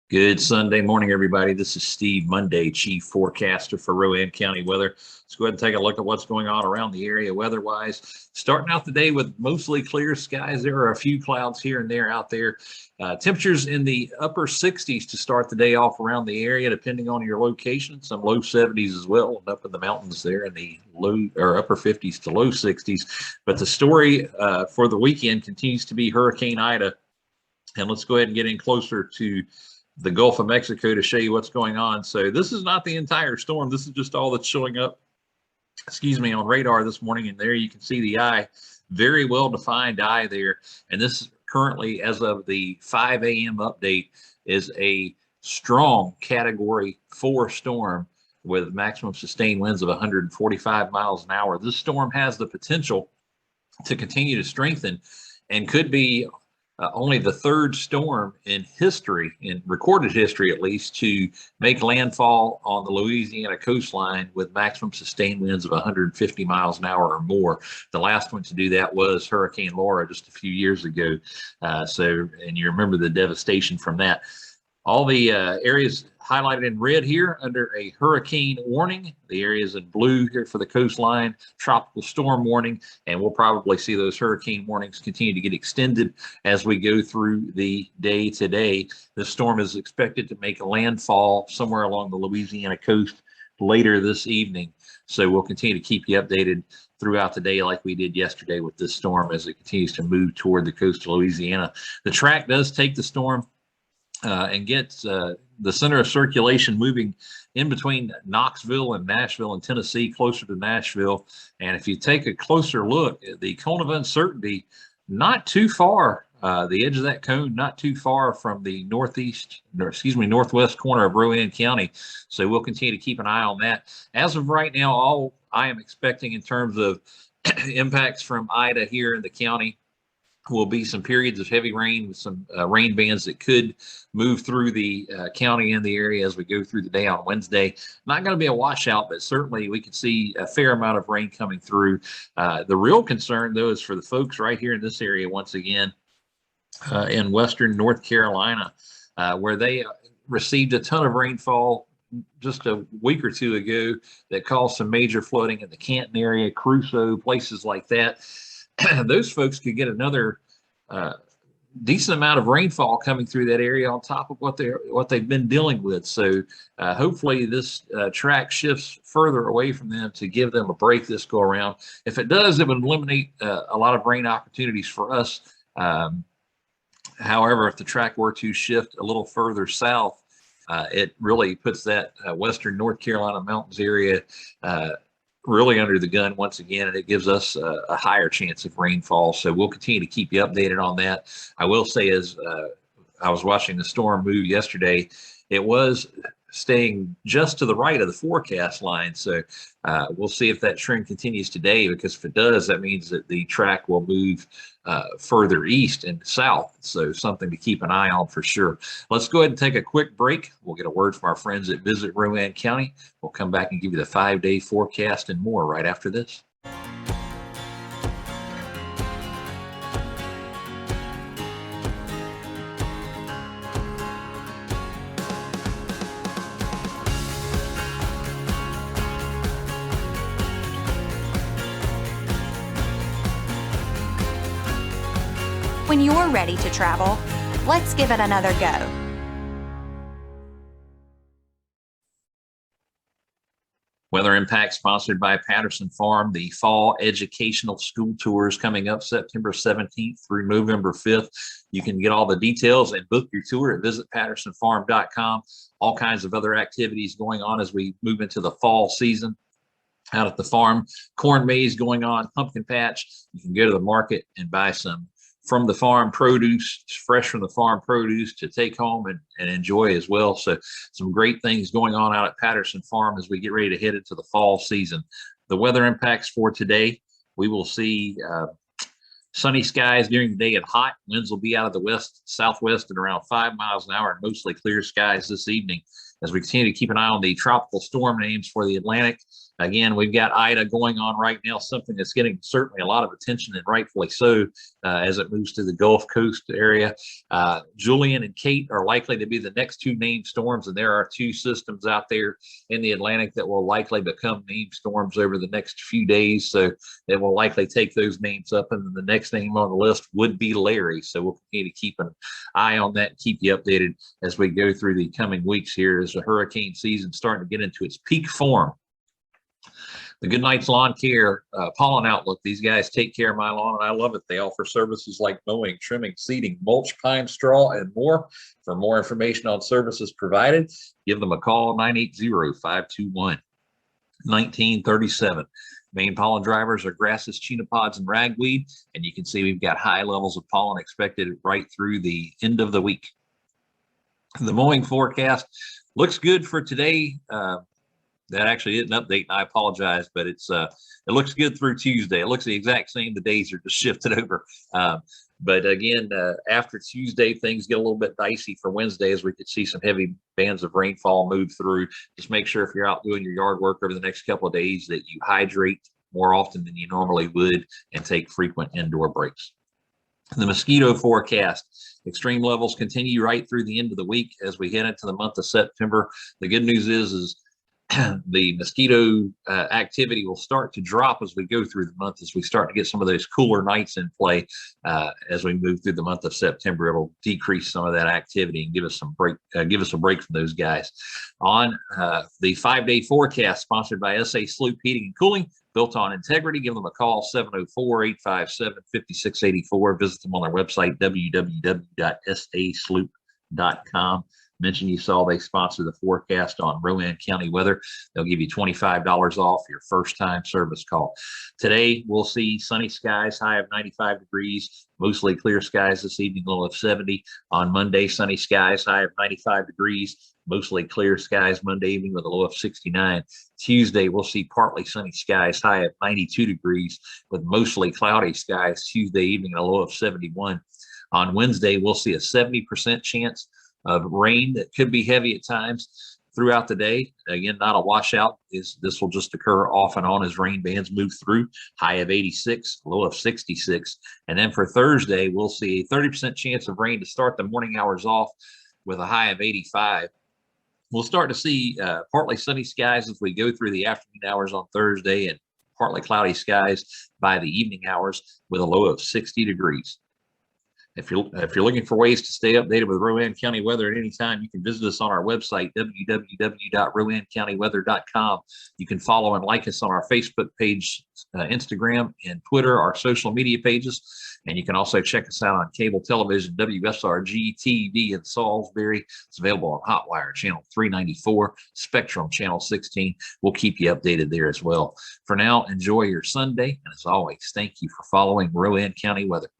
Good Sunday morning, everybody. This is Steve Monday, Chief Forecaster for Rowan County Weather. Let's go ahead and take a look at what's going on around the area weather-wise. Starting out the day with mostly clear skies. There are a few clouds here and there out there. Temperatures in the upper 60s to start the day off around the area, depending on your location. Some low 70s as well, and up in the mountains there in the low or upper 50s to low 60s. But the story for the weekend continues to be Hurricane Ida. And let's go ahead and get in closer to the Gulf of Mexico to show you what's going on. So this is not the entire storm. This is just all that's showing up, on radar this morning. And there you can see the eye, very well defined eye there. And this currently, as of the 5 a.m. update, is a strong Category 4 storm with maximum sustained winds of 145 miles an hour. This storm has the potential to continue to strengthen and could be only the third storm in history, in recorded history at least, to make landfall on the Louisiana coastline with maximum sustained winds of 150 miles an hour or more. The last one to do that was Hurricane Laura just a few years ago. And you remember the devastation from that. All the areas highlighted in red here under a hurricane warning. The areas in blue here for the coastline, tropical storm warning, and we'll probably see those hurricane warnings continue to get extended as we go through the day today. This storm is expected to make a landfall somewhere along the Louisiana coast later this evening. So we'll continue to keep you updated throughout the day like we did yesterday with this storm as it continues to move toward the coast of Louisiana. The track does take the storm and gets the center of circulation moving in between Knoxville and Nashville and Tennessee, closer to Nashville. And if you take a closer look at the cone of uncertainty, not too far, the edge of that cone, not too far from the northwest corner of Rowan County. So we'll continue to keep an eye on that. As of right now, all I am expecting in terms of impacts from Ida here in the county will be some periods of heavy rain with some rain bands that could move through the county and the area as we go through the day on Wednesday. Not going to be a washout, but certainly we can see a fair amount of rain coming through. The real concern, though, is for the folks right here in this area, once again, in western North Carolina, where they received a ton of rainfall just a week or two ago that caused some major flooding in the Canton area, Crusoe, places like that. Those folks could get another decent amount of rainfall coming through that area on top of what they've been dealing with. So hopefully this track shifts further away from them to give them a break this go around. If it does, it would eliminate a lot of rain opportunities for us. However, if the track were to shift a little further south, it really puts that western North Carolina mountains area really under the gun once again, and it gives us a higher chance of rainfall. So we'll continue to keep you updated on that. I will say, as I was watching the storm move yesterday, it was staying just to the right of the forecast line. So we'll see if that trend continues today, because if it does, that means that the track will move further east and south. So something to keep an eye on for sure. Let's go ahead and take a quick break. We'll get a word from our friends at Visit Rowan County. We'll come back and give you the 5-day forecast and more right after this. When you're ready to travel, let's give it another go. Weather Impact sponsored by Patterson Farm. The fall educational school tours coming up September 17th through November 5th. You can get all the details and book your tour at visitpattersonfarm.com. All kinds of other activities going on as we move into the fall season. Out at the farm, corn maze going on, pumpkin patch. You can go to the market and buy some from the farm produce, fresh from the farm produce to take home and enjoy as well. So some great things going on out at Patterson Farm as we get ready to head into the fall season. The weather impacts for today, we will see sunny skies during the day and hot. Winds will be out of the west, southwest at around 5 miles an hour, and mostly clear skies this evening. As we continue to keep an eye on the tropical storm names for the Atlantic, again, we've got Ida going on right now, something that's getting certainly a lot of attention, and rightfully so, as it moves to the Gulf Coast area. Julian and Kate are likely to be the next two named storms, and there are two systems out there in the Atlantic that will likely become named storms over the next few days. So it will likely take those names up, and the next name on the list would be Larry. So we'll continue to keep an eye on that and keep you updated as we go through the coming weeks here as the hurricane season starting to get into its peak form. The Goodnight's Lawn Care Pollen Outlook. These guys take care of my lawn, and I love it. They offer services like mowing, trimming, seeding, mulch, pine, straw, and more. For more information on services provided, give them a call, 980-521-1937. Main pollen drivers are grasses, chenopod's, and ragweed, and you can see we've got high levels of pollen expected right through the end of the week. The mowing forecast looks good for today. That actually isn't an update, and I apologize, but it looks good through Tuesday. It looks the exact same. The days are just shifted over. But again, after Tuesday, things get a little bit dicey for Wednesday, as we could see some heavy bands of rainfall move through. Just make sure if you're out doing your yard work over the next couple of days that you hydrate more often than you normally would and take frequent indoor breaks. The mosquito forecast. Extreme levels continue right through the end of the week as we head into the month of September. The good news is the mosquito activity will start to drop as we go through the month, as we start to get some of those cooler nights in play. As we move through the month of September, it'll decrease some of that activity and give us some break, give us a break from those guys. On the 5-day forecast sponsored by SA Sloop Heating and Cooling, built on integrity, give them a call, 704-857-5684. Visit them on their website, www.sasloop.com. Mention you saw they sponsor the forecast on Rowan County Weather. They'll give you $25 off your first time service call. Today, we'll see sunny skies, high of 95 degrees, mostly clear skies this evening, low of 70. On Monday, sunny skies, high of 95 degrees, mostly clear skies Monday evening with a low of 69. Tuesday, we'll see partly sunny skies, high of 92 degrees with mostly cloudy skies Tuesday evening, a low of 71. On Wednesday, we'll see a 70% chance of rain that could be heavy at times throughout the day. Again, not a washout. This will just occur off and on as rain bands move through. High of 86, low of 66. And then for Thursday, we'll see a 30% chance of rain to start the morning hours off with a high of 85. We'll start to see partly sunny skies as we go through the afternoon hours on Thursday, and partly cloudy skies by the evening hours with a low of 60 degrees. If you're looking for ways to stay updated with Rowan County weather at any time, you can visit us on our website, www.rowancountyweather.com. You can follow and like us on our Facebook page, Instagram, and Twitter, our social media pages. And you can also check us out on cable television, WSRG TV in Salisbury. It's available on Hotwire Channel 394, Spectrum Channel 16. We'll keep you updated there as well. For now, enjoy your Sunday. And as always, thank you for following Rowan County weather.